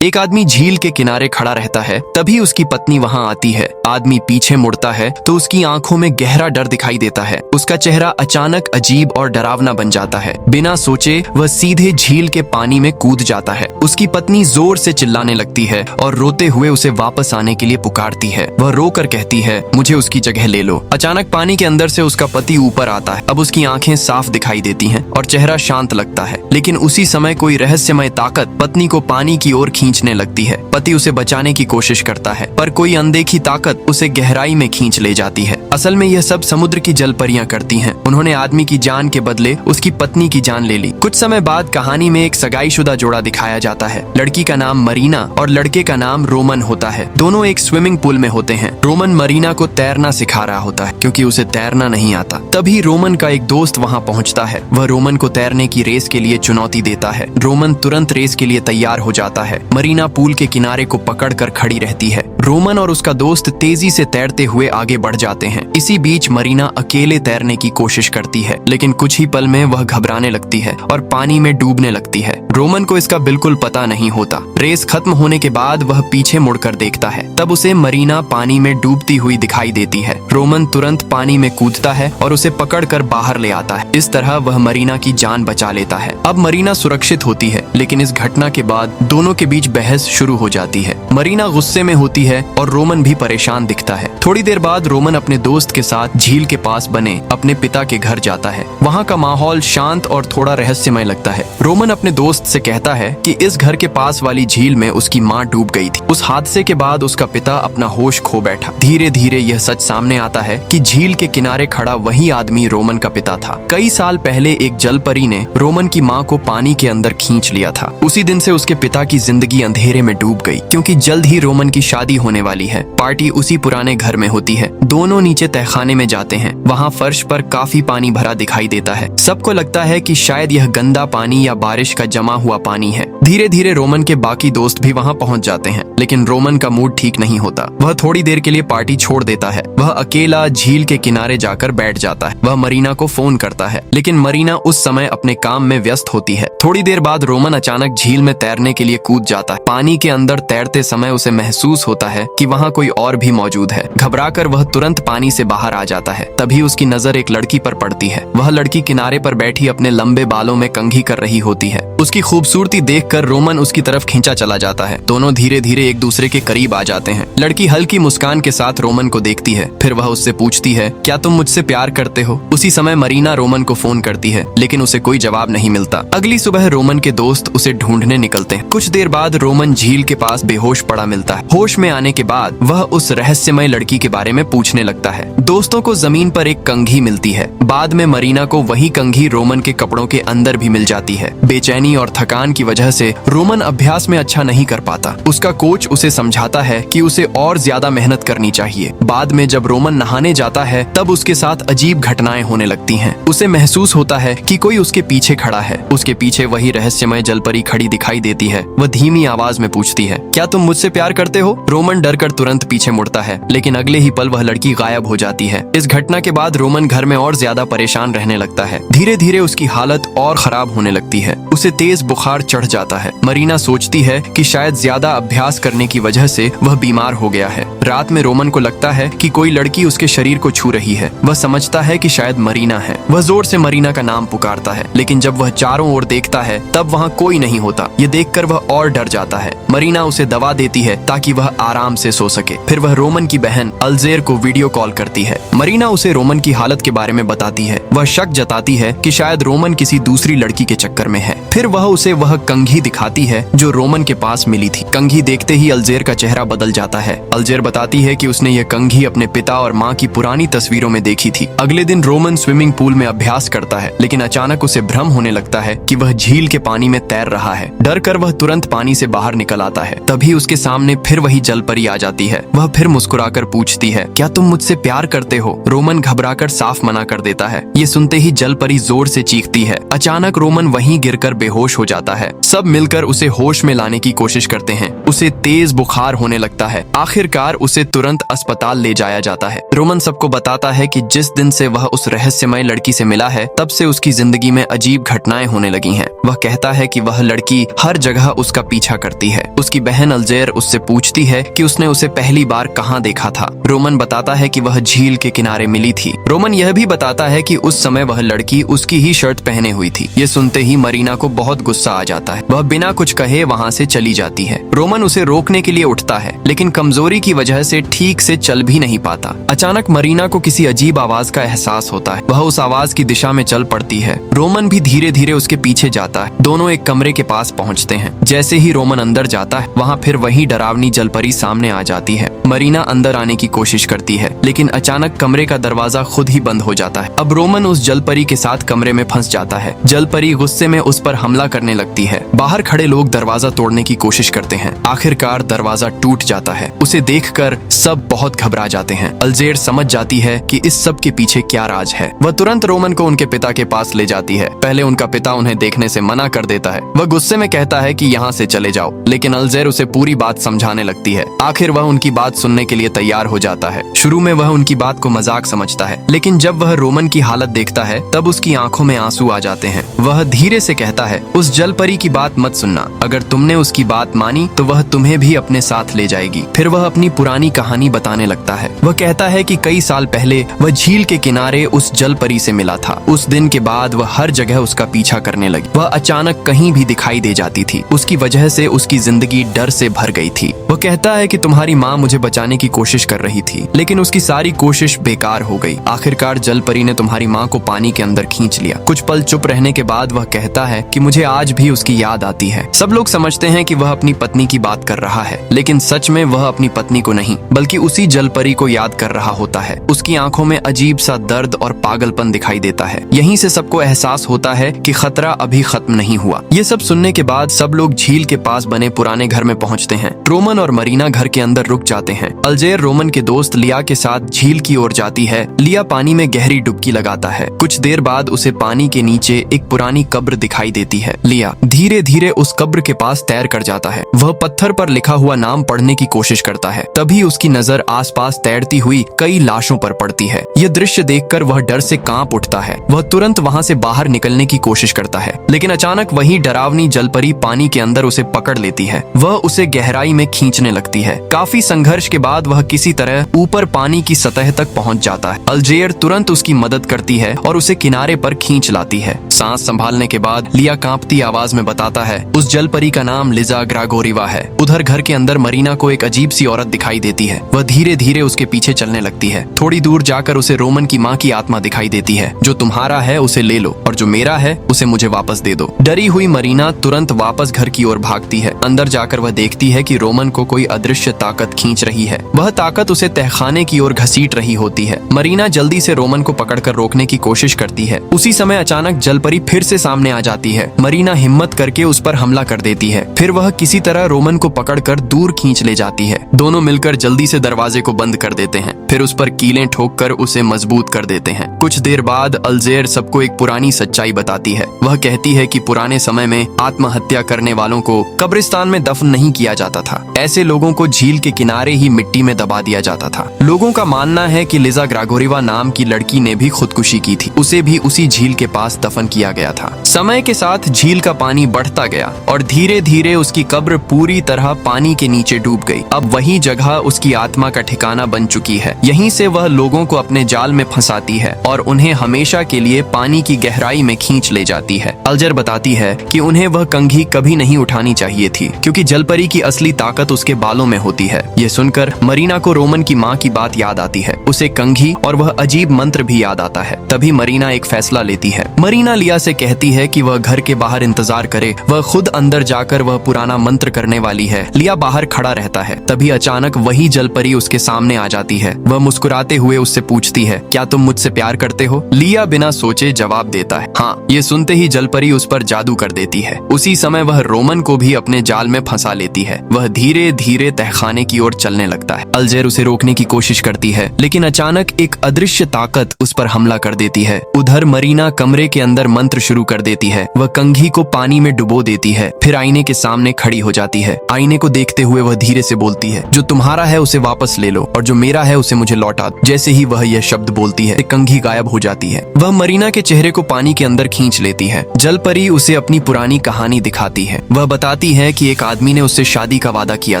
एक आदमी झील के किनारे खड़ा रहता है, तभी उसकी पत्नी वहां आती है। आदमी पीछे मुड़ता है तो उसकी आंखों में गहरा डर दिखाई देता है। उसका चेहरा अचानक अजीब और डरावना बन जाता है। बिना सोचे वह सीधे झील के पानी में कूद जाता है। उसकी पत्नी जोर से चिल्लाने लगती है और रोते हुए उसे वापस आने के लिए पुकारती है। वह रोकर कहती है, मुझे उसकी जगह ले लो। अचानक पानी के अंदर से उसका पति ऊपर आता है। अब उसकी आंखें साफ दिखाई देती हैं और चेहरा शांत लगता है, लेकिन उसी समय कोई रहस्यमय ताकत पत्नी को पानी की ओर खींचने लगती है। पति उसे बचाने की कोशिश करता है, पर कोई अनदेखी ताकत उसे गहराई में खींच ले जाती है। असल में यह सब समुद्र की जलपरियां करती हैं। उन्होंने आदमी की जान के बदले उसकी पत्नी की जान ले ली। कुछ समय बाद कहानी में एक सगाईशुदा जोड़ा दिखाया जाता है। लड़की का नाम मरीना और लड़के का नाम रोमन होता है। दोनों एक स्विमिंग पूल में होते हैं। रोमन मरीना को तैरना सिखा रहा होता है क्योंकि उसे तैरना नहीं आता। तभी रोमन का एक दोस्त वहां पहुंचता है। वह रोमन को तैरने की रेस के लिए चुनौती देता है। रोमन तुरंत रेस के लिए तैयार हो जाता है। मरीना पूल के किनारे को पकड़कर खड़ी रहती है। रोमन और उसका दोस्त तेजी से तैरते हुए आगे बढ़ जाते हैं। इसी बीच मरीना अकेले तैरने की कोशिश करती है, लेकिन कुछ ही पल में वह घबराने लगती है और पानी में डूबने लगती है। रोमन को इसका बिल्कुल पता नहीं होता। रेस खत्म होने के बाद वह पीछे मुड़कर देखता है, तब उसे मरीना पानी में डूबती हुई दिखाई देती है। रोमन तुरंत पानी में कूदता है और उसे पकड़कर बाहर ले आता है। इस तरह वह मरीना की जान बचा लेता है। अब मरीना सुरक्षित होती है, लेकिन इस घटना के बाद दोनों के बीच बहस शुरू हो जाती है। मरीना गुस्से में होती है और रोमन भी परेशान दिखता है। थोड़ी देर बाद रोमन अपने दोस्त के साथ झील के पास बने अपने पिता के घर जाता है। वहाँ का माहौल शांत और थोड़ा रहस्यमय लगता है। रोमन अपने दोस्त से कहता है कि इस घर के पास वाली झील में उसकी माँ डूब गई थी। उस हादसे के बाद उसका पिता अपना होश खो बैठा। धीरे धीरे यह सच सामने आता है कि झील के किनारे खड़ा वही आदमी रोमन का पिता था। कई साल पहले एक जलपरी ने रोमन की माँ को पानी के अंदर खींच लिया था। उसी दिन से उसके पिता की जिंदगी अंधेरे में डूब गई, क्योंकि जल्द ही रोमन की शादी होने वाली है। पार्टी उसी पुराने घर में होती है। दोनों नीचे तहखाने में जाते हैं। वहाँ फर्श पर काफी पानी भरा दिखाई देता है। सबको लगता है कि शायद यह गंदा पानी या बारिश का जमा हुआ पानी है। धीरे धीरे रोमन के बाकी दोस्त भी वहाँ पहुँच जाते हैं, लेकिन रोमन का मूड ठीक नहीं होता। वह थोड़ी देर के लिए पार्टी छोड़ देता है। वह अकेला झील के किनारे जाकर बैठ जाता है। वह मरीना को फोन करता है, लेकिन मरीना उस समय अपने काम में व्यस्त होती है। थोड़ी देर बाद रोमन अचानक झील में तैरने के लिए कूद जाता है। पानी के अंदर तैरते समय उसे महसूस होता है कि वहाँ कोई और भी मौजूद है। घबराकर वह तुरंत पानी से बाहर आ जाता है। तभी उसकी नजर एक लड़की पर पड़ती है। वह लड़की किनारे पर बैठी अपने लंबे बालों में कंघी कर रही होती है। उसकी खूबसूरती देखकर रोमन उसकी तरफ खींचा चला जाता है। दोनों धीरे धीरे एक दूसरे के करीब आ जाते हैं। लड़की हल्की मुस्कान के साथ रोमन को देखती है। फिर वह उससे पूछती है, क्या तुम मुझसे प्यार करते हो? उसी समय मरीना रोमन को फोन करती है, लेकिन उसे कोई जवाब नहीं मिलता। अगली सुबह रोमन के दोस्त उसे ढूंढने निकलते हैं। कुछ देर बाद रोमन झील के पास बेहोश पड़ा मिलता है। होश में आने के बाद वह उस रहस्यमय लड़की के बारे में पूछने लगता है। दोस्तों को जमीन पर एक कंघी मिलती है। बाद में मरीना को वही कंघी रोमन के कपड़ों के अंदर भी मिल जाती है। बेचैनी और थकान की वजह से रोमन अभ्यास में अच्छा नहीं कर पाता। उसका कोच उसे समझाता है कि उसे और ज्यादा मेहनत करनी चाहिए। बाद में जब रोमन नहाने जाता है, तब उसके साथ अजीब घटनाएं होने लगती हैं। उसे महसूस होता है कि कोई उसके पीछे खड़ा है। उसके पीछे वही रहस्यमय जलपरी खड़ी दिखाई देती है। वह धीमी आवाज में पूछती है, क्या तुम मुझसे प्यार करते हो? रोमन डरकर तुरंत पीछे मुड़ता है, लेकिन अगले ही पल वह लड़की गायब हो जाती है। इस घटना के बाद रोमन घर में और ज्यादा परेशान रहने लगता है। धीरे धीरे उसकी हालत और खराब होने लगती है। उसे तेज बुखार चढ़ जाता है। मरीना सोचती है कि शायद ज्यादा अभ्यास करने की वजह से वह बीमार हो गया है। रात में रोमन को लगता है कि कोई लड़की उसके शरीर को छू रही है। वह समझता है कि शायद मरीना है। वह जोर से मरीना का नाम पुकारता है, लेकिन जब वह चारों ओर देखता है, तब वहाँ कोई नहीं होता। ये देखकर वह और डर जाता है। मरीना उसे दवा देती है ताकि वह आराम से सो सके। फिर वह रोमन की बहन अल्जेर को वीडियो कॉल करती है। मरीना उसे रोमन की हालत के बारे में बताती है। वह शक जताती है कि शायद रोमन किसी दूसरी लड़की के चक्कर में है। फिर वह उसे वह कंघी दिखाती है जो रोमन के पास मिली थी। कंघी देखते ही अल्जेर का चेहरा बदल जाता है। अल्जेर बताती है कि उसने यह कंघी अपने पिता और माँ की पुरानी तस्वीरों में देखी थी। अगले दिन रोमन स्विमिंग पूल में अभ्यास करता है, लेकिन अचानक उसे भ्रम होने लगता है कि वह झील के पानी में तैर रहा है। डर कर वह तुरंत पानी से बाहर निकल आता है। तभी उसके सामने फिर वही जलपरी आ जाती है। वह फिर मुस्कुराकर पूछती है, क्या तुम मुझसे प्यार करते हो? रोमन घबराकर साफ मना कर देता है। ये सुनते ही जलपरी जोर से चीखती है। अचानक रोमन वहीं गिरकर बेहोश बेहोश हो जाता है। सब मिलकर उसे होश में लाने की कोशिश करते हैं। उसे तेज बुखार होने लगता है। आखिरकार उसे तुरंत अस्पताल ले जाया जाता है। रोमन सबको बताता है कि जिस दिन से वह उस रहस्यमय लड़की से मिला है, तब से उसकी जिंदगी में अजीब घटनाएं होने लगी हैं। वह कहता है कि वह लड़की हर जगह उसका पीछा करती है। उसकी बहन अल्जेर उससे पूछती है कि उसने उसे पहली बार कहाँ देखा था। रोमन बताता है कि वह झील के किनारे मिली थी। रोमन यह भी बताता है कि उस समय वह लड़की उसकी ही शर्ट पहने हुई थी। ये सुनते ही मरीना को बहुत गुस्सा आ जाता है। वह बिना कुछ कहे वहाँ से चली जाती है। रोमन उसे रोकने के लिए उठता है, लेकिन कमजोरी की वजह से ठीक से चल भी नहीं पाता। अचानक मरीना को किसी अजीब आवाज का एहसास होता है। वह उस आवाज की दिशा में चल पड़ती है। रोमन भी धीरे धीरे उसके पीछे जाता है। दोनों एक कमरे के पास पहुँचते हैं। जैसे ही रोमन अंदर जाता है, वहाँ फिर वही डरावनी जलपरी सामने आ जाती है। मरीना अंदर आने की कोशिश करती है, लेकिन अचानक कमरे का दरवाजा खुद ही बंद हो जाता है। अब रोमन उस जलपरी के साथ कमरे में फंस जाता है। जलपरी गुस्से में उस पर हमला करने लगती है। बाहर खड़े लोग दरवाजा तोड़ने की कोशिश करते हैं। आखिरकार दरवाजा टूट जाता है। उसे देखकर सब बहुत घबरा जाते हैं। अल्जेर समझ जाती है कि इस सब के पीछे क्या राज है। वह तुरंत रोमन को उनके पिता के पास ले जाती है। पहले उनका पिता उन्हें देखने से मना कर देता है। वह गुस्से में कहता है कि यहाँ से चले जाओ, लेकिन अल्जेर उसे पूरी बात समझाने लगती है। आखिर वह उनकी बात सुनने के लिए तैयार हो जाता है। शुरू में वह उनकी बात को मजाक समझता है, लेकिन जब वह रोमन की हालत देखता है, तब उसकी आंखों में आंसू आ जाते हैं। वह धीरे से कहता है, उस जलपरी की बात मत सुनना। अगर तुमने उसकी बात मानी तो वह तुम्हें भी अपने साथ ले जाएगी। फिर वह अपनी पुरानी कहानी बताने लगता है। वह कहता है कि कई साल पहले वह झील के किनारे उस जलपरी से मिला था। उस दिन के बाद वह हर जगह उसका पीछा करने लगी। वह अचानक कहीं भी दिखाई दे जाती थी। उसकी वजह से उसकी जिंदगी डर से भर गई थी। वह कहता है कि तुम्हारी माँ मुझे बचाने की कोशिश कर रही थी, लेकिन उसकी सारी कोशिश बेकार हो गई। आखिरकार जलपरी ने तुम्हारी माँ को पानी के अंदर खींच लिया। कुछ पल चुप रहने के बाद वह कहता है कि मुझे आज भी उसकी याद आती है। सब लोग समझते हैं कि वह अपनी पत्नी की बात कर रहा है, लेकिन सच में वह अपनी पत्नी को नहीं, बल्कि उसी जलपरी को याद कर रहा होता है। उसकी आंखों में अजीब सा दर्द और पागलपन दिखाई देता है। यहीं से सबको एहसास होता है कि खतरा अभी खत्म नहीं हुआ। ये सब सुनने के बाद सब लोग झील के पास बने पुराने घर में पहुंचते हैं। रोमन और मरीना घर के अंदर रुक जाते हैं। अल्जेर रोमन के दोस्त लिया के साथ झील की ओर जाती है। लिया पानी में गहरी डुबकी लगाता है। कुछ देर बाद उसे पानी के नीचे एक पुरानी कब्र दिखाई देती है। लिया धीरे धीरे उस कब्र के पास तैर कर जाता है। वह पत्थर पर लिखा हुआ नाम पढ़ने की कोशिश करता है। तभी उसकी नजर आसपास तैरती हुई कई लाशों पर पड़ती है। यह दृश्य देखकर वह डर से कांप उठता है। वह तुरंत वहां से बाहर निकलने की कोशिश करता है, लेकिन अचानक वही डरावनी जलपरी पानी के अंदर उसे पकड़ लेती है। वह उसे गहराई में खींचने लगती है। काफी संघर्ष के बाद वह किसी तरह ऊपर पानी की सतह तक पहुंच जाता है। अल्जेर तुरंत उसकी मदद करती है और उसे किनारे पर खींच लाती है। सांस संभालने के बाद लिया कांपती आवाज में बताता है, उस जलपरी का नाम लिजा ग्रागोरिवा है। उधर घर के अंदर मरीना को एक अजीब सी औरत दिखाई देती है। वह धीरे धीरे उसके पीछे चलने लगती है। थोड़ी दूर जाकर उसे रोमन की माँ की आत्मा दिखाई देती है। जो तुम्हारा है उसे ले लो, और जो मेरा है उसे मुझे वापस दे दो। डरी हुई मरीना तुरंत वापस घर की ओर भागती है। अंदर जाकर वह देखती है कि रोमन को कोई अदृश्य ताकत खींच रही है। वह ताकत उसे तहखाने की ओर घसीट रही होती है। मरीना जल्दी से रोमन को पकड़कर रोकने की कोशिश करती है। उसी समय अचानक जलपरी फिर से सामने आ जाती है। मरीना हिम्मत करके उस पर हमला कर देती है। फिर वह किसी तरह रोमन को पकड़कर दूर खींच ले जाती है। दोनों मिलकर जल्दी से दरवाजे को बंद कर देते हैं। फिर उस पर कीलें ठोककर उसे मजबूत कर देते हैं। कुछ देर बाद अल्जेर सबको एक पुरानी सच्चाई बताती है। वह कहती है कि पुराने समय में आत्महत्या करने वालों को कब्रिस्तान में दफन नहीं किया जाता था। ऐसे लोगों को झील के किनारे ही मिट्टी में दबा दिया जाता था। लोगों का मानना है कि लिजा ग्रागोरिवा नाम की लड़की ने भी खुदकुशी की थी। उसे भी उसी झील के पास दफन किया गया था। समय के साथ झील का पानी बढ़ता गया और धीरे धीरे उसकी कब्र पूरी तरह पानी के नीचे डूब गई। अब वही जगह उसकी आत्मा का ठिकाना बन चुकी है। यहीं से वह लोगों को अपने जाल में फंसाती है और उन्हें हमेशा के लिए पानी की गहराई में खींच ले जाती है। अल्जेर बताती है कि उन्हें वह कंघी कभी नहीं उठानी चाहिए थी, क्योंकि जलपरी की असली ताकत उसके बालों में होती है। ये सुनकर मरीना को रोमन की माँ की बात याद आती है। उसे कंघी और वह अजीब मंत्र भी याद आता है। तभी मरीना एक फैसला लेती है। मरीना लिया से कहती है कि वह घर के बाहर इंतजार करे। वह खुद अंदर जाकर वह पुराना मंत्र करने वाली है। लिया बाहर खड़ा रहता है। तभी अचानक वही जलपरी उसके सामने आ जाती है। वह मुस्कुराते हुए उससे पूछती है, क्या तुम मुझसे प्यार करते हो? लिया बिना सोचे जवाब देता है, हाँ। ये सुनते ही जलपरी उस पर जादू कर देती है। उसी समय वह रोमन को भी अपने जाल में फंसा लेती है। वह धीरे धीरे तहखाने की ओर चलने लगता है। अल्जेर उसे रोकने की कोशिश करती है, लेकिन अचानक एक अदृश्य ताकत उस पर हमला कर देती है। उधर मरीना कमरे के अंदर मंत्र शुरू कर देती है। वह कंघी कंघी को पानी में डुबो देती है। फिर आईने के सामने खड़ी हो जाती है। आईने को देखते हुए वह धीरे से बोलती है, जो तुम्हारा है उसे वापस ले लो और जो मेरा है उसे मुझे लौटा दो। जैसे ही वह यह शब्द बोलती है, कंघी गायब हो जाती है। वह मरीना के चेहरे को पानी के अंदर खींच लेती है। जल परी उसे अपनी पुरानी कहानी दिखाती है। वह बताती है कि एक आदमी ने उससे शादी का वादा किया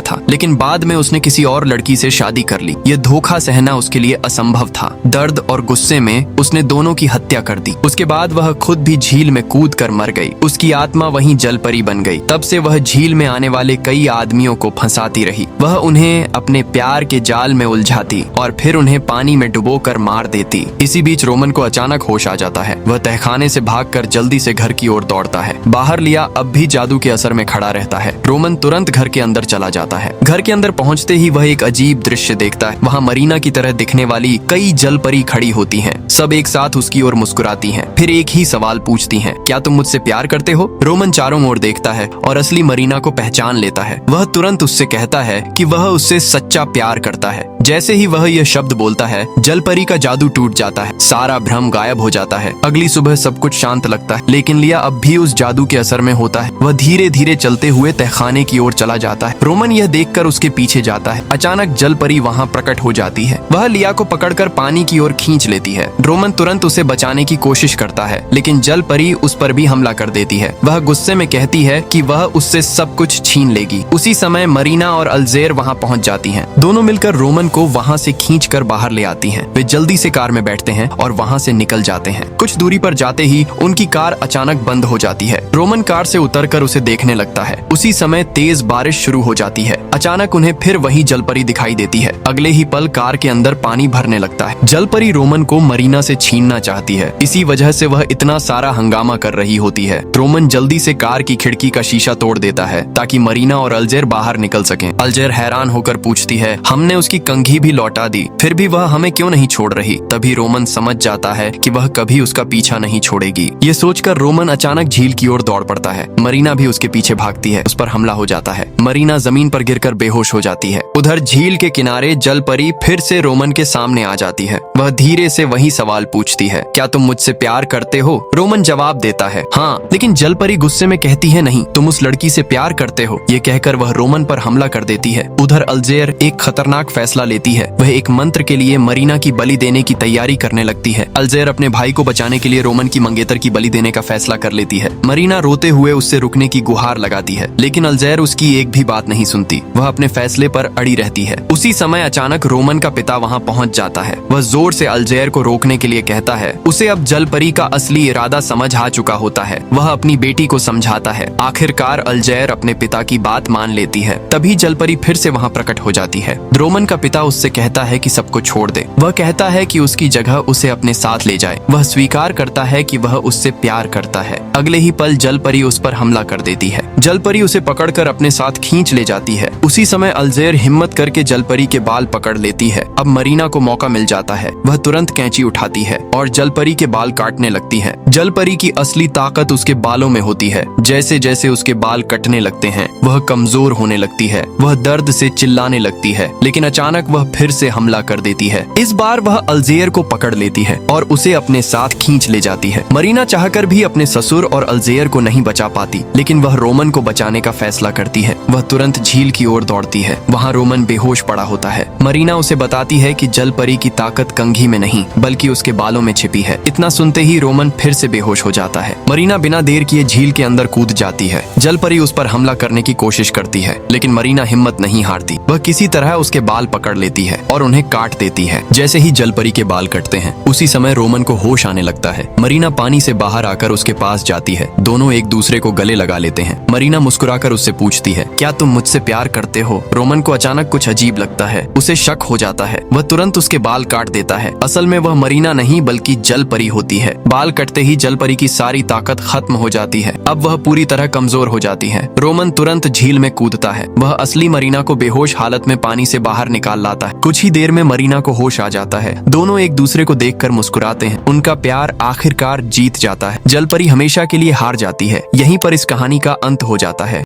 था, लेकिन बाद में उसने किसी और लड़की से शादी कर ली। यह धोखा सहना उसके लिए असंभव था। दर्द और गुस्से में उसने दोनों की हत्या कर दी। उसके बाद वह खुद भी झील में कूद कर मर गई। उसकी आत्मा वहीं जल परी बन गई। तब से वह झील में आने वाले कई आदमियों को फंसाती रही। वह उन्हें अपने प्यार के जाल में उलझाती और फिर उन्हें पानी में डुबोकर मार देती। इसी बीच रोमन को अचानक होश आ जाता है। वह तहखाने से भागकर जल्दी से घर की ओर दौड़ता है। बाहर लिया अब भी जादू के असर में खड़ा रहता है। रोमन तुरंत घर के अंदर चला जाता है। घर के अंदर पहुंचते ही वह एक अजीब दृश्य देखता है। वहाँ मरीना की तरह दिखने वाली कई जल परी खड़ी होती हैं। सब एक साथ उसकी ओर मुस्कुराती हैं। फिर एक ही सवाल पूछती हैं, क्या तुम मुझसे प्यार करते हो? रोमन चारों ओर देखता है और असली मरीना को पहचान लेता है। वह तुरंत उससे कहता है कि वह उससे सच्चा प्यार करता है। जैसे ही वह यह शब्द बोलता है, जल परी का जादू टूट जाता है। सारा भ्रम गायब हो जाता है। अगली सुबह सब कुछ शांत लगता है, लेकिन लिया अब भी उस जादू के असर में होता है। वह धीरे धीरे चलते हुए तहखाने की ओर चला जाता है। रोमन यह देखकर उसके पीछे जाता है। अचानक जल परी वहाँ प्रकट हो जाती है। वह लिया को पकड़कर पानी की ओर खींच लेती है। रोमन तुरंत उसे बचाने की कोशिश करता है, लेकिन जल परी उस पर भी हमला कर देती है। वह गुस्से में कहती है कि वह उससे सब कुछ छीन लेगी। उसी समय मरीना और अल्जेर वहाँ पहुँच जाती हैं। दोनों मिलकर रोमन को वहाँ से खींचकर बाहर ले आती हैं। वे जल्दी से कार में बैठते हैं और वहाँ से निकल जाते हैं। कुछ दूरी पर जाते ही उनकी कार अचानक बंद हो जाती है। रोमन कार से उतरकर उसे देखने लगता है। उसी समय तेज बारिश शुरू हो जाती है। अचानक उन्हें फिर वही जलपरी दिखाई देती है। अगले ही पल कार के अंदर पानी भरने लगता है। जलपरी रोमन को मरीना से छीनना चाहती है। इसी वजह से वह इतना सारा हंगामा कर रही होती है। रोमन जल्दी से कार की खिड़की का शीशा तोड़ देता है ताकि मरीना और अल्जेर बाहर निकल सकें। अल्जेर हैरान होकर पूछती है, हमने उसकी कंघी भी लौटा दी, फिर भी वह हमें क्यों नहीं छोड़ रही? तभी रोमन समझ जाता है कि वह कभी उसका पीछा नहीं छोड़ेगी। ये सोचकर रोमन अचानक झील की ओर दौड़ पड़ता है। मरीना भी उसके पीछे भागती है। उस पर हमला हो जाता है। मरीना जमीन पर गिरकर बेहोश हो जाती है। उधर झील के किनारे जल परी फिर से रोमन के सामने आ जाती है। वह धीरे से वही सवाल पूछती है, क्या तुम मुझसे प्यार करते हो? रोमन जवाब देता है, हाँ। लेकिन जल परी गुस्से में कहती है, नहीं, तुम उस लड़की से प्यार करते हो। ये कहकर वह रोमन पर हमला कर देती है। उधर अल्जेर एक खतरनाक फैसला लेती है। वह एक मंत्र के लिए मरीना की बलि देने की तैयारी करने लगती है। अल्जेर अपने भाई को बचाने के लिए रोमन की मंगेतर की बलि देने का फैसला कर लेती है। मरीना रोते हुए उससे रुकने की गुहार लगाती है, लेकिन अल्जेर उसकी एक भी बात नहीं सुनती। वह अपने फैसले पर अड़ी रहती है। उसी समय अचानक रोमन का पिता वहाँ पहुँच जाता है। वह जोर से अल्जेर को रोकने के लिए कहता है। उसे अब जल परी का असली इरादा समझ आ चुका होता है। वह अपनी बेटी को समझाता है। आखिरकार अल्जेर अपने पिता की बात मान लेती है। तभी जल परी फिर से वहाँ प्रकट हो जाती है। रोमन का पिता उससे कहता है कि सबको छोड़ दे। वह कहता है कि उसकी जगह उसे अपने साथ ले जाए। वह स्वीकार करता है कि वह उससे प्यार करता है। अगले ही पल जल परी उस पर हमला कर देती है। जल परी उसे पकड़कर अपने साथ खींच ले जाती है। उसी समय अल्जेर हिम्मत करके जल परी के बाल पकड़ लेती है। अब मरीना को मौका मिल जाता है। वह तुरंत कैंची उठाती है और जल परी के बाल काटने लगती है। जल परी की असली ताकत उसके बालों में होती है। जैसे जैसे उसके बाल कटने लगते हैं, वह कमजोर होने लगती है। वह दर्द से चिल्लाने लगती है, लेकिन अचानक वह फिर से हमला कर देती है। इस बार वह अल्जेर को पकड़ लेती है और उसे अपने साथ खींच ले जाती है। मरीना चाहकर भी अपने ससुर और अल्जेर को नहीं बचा पाती, लेकिन वह रोमन को बचाने का फैसला करती है। वह तुरंत झील की ओर दौड़ती है। वहाँ रोमन बेहोश पड़ा होता है। मरीना उसे बताती है कि जल परी की ताकत कंघी में नहीं बल्कि उसके बालों में छिपी है। इतना सुनते ही रोमन फिर से बेहोश हो जाता है। मरीना बिना देर किए झील के अंदर कूद जाती है। जल परी उस पर हमला करने की कोशिश करती है, लेकिन मरीना हिम्मत नहीं हारती। वह किसी तरह उसके बाल पकड़ लेती है और उन्हें काट देती है। जैसे ही जल परी के बाल कटते हैं, उसी समय रोमन को होश आने लगता है। मरीना पानी से बाहर आकर उसके पास जाती है। दोनों एक दूसरे को गले लगा लेते हैं। मरीना मुस्कुराकर उससे पूछती है, क्या तुम मुझसे प्यार करते हो? रोमन को अचानक कुछ अजीब लगता है। उसे शक हो जाता है। वह तुरंत उसके बाल काट देता है। असल में वह मरीना नहीं बल्कि जल परी होती है। बाल कटते ही जल परी की सारी ताकत खत्म हो जाती है। अब वह पूरी तरह कमजोर हो जाती है। रोमन तुरंत झील में कूदता है। वह असली मरीना को बेहोश हालत में पानी से बाहर निकाल लाता है। कुछ ही देर में मरीना को होश आ जाता है। दोनों एक दूसरे को देखकर मुस्कुराते हैं। उनका प्यार आखिरकार जीत जाता है। जल परी हमेशा के लिए हार जाती है। यहीं पर इस कहानी का अंत हो जाता है।